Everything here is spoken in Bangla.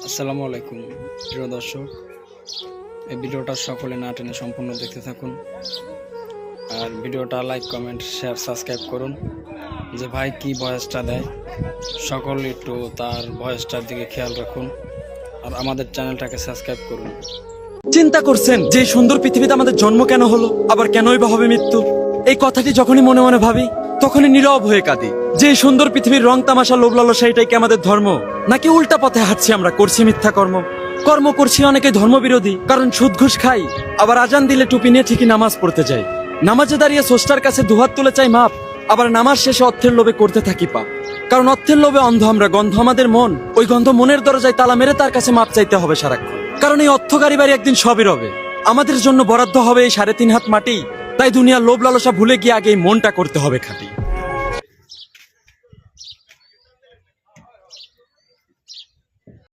আসসালামু আলাইকুম প্রিয় দর্শক, এই ভিডিওটা সকলে না টেনে সম্পূর্ণ দেখতে থাকুন। আর ভিডিওটা লাইক, কমেন্ট, শেয়ার, সাবস্ক্রাইব করুন। যে ভাই কি ভয়েসটা দেয়, সকলে একটু তার ভয়েসটার দিকে খেয়াল রাখুন আর আমাদের চ্যানেলটাকে সাবস্ক্রাইব করুন। চিন্তা করছেন যে সুন্দর পৃথিবীতে আমাদের জন্ম কেন হলো, আবার কেনই বা হবে মৃত্যু? এই কথাটি যখনই মনে মনে ভাবি তখনই নীরব হয়ে কাঁদি। যে সুন্দর পৃথিবীর রং তামাশা, লোভ লালসা, এটাই কি আমাদের ধর্ম? নাকি উল্টা পথে হাঁটছি আমরা, করছি মিথ্যা কর্ম করছি অনেকে ধর্মবিরোধী, কারণ সুদ ঘুষ খাই, আবার আজান দিলে টুপি নিয়ে ঠিকই নামাজ পড়তে যাই। নামাজে দাঁড়িয়ে স্রষ্টার কাছে দুহাত তুলে চাই মাপ, আবার নামাজ শেষে অর্থের লোভে করতে থাকি পাপ। কারণ অর্থের লোভে অন্ধ আমরা, গন্ধ আমাদের মন, ওই গন্ধ মনের দরজায় তালা মেরে তার কাছে মাপ চাইতে হবে সারাক্ষণ। কারণ এই অর্থকারী বাড়ি একদিন সবই রবে, আমাদের জন্য বরাদ্দ হবে এই 3.5 হাত মাটি। তাই দুনিয়ার লোভ লালসা ভুলে গিয়ে আগে এই মনটা করতে হবে খাঁটি।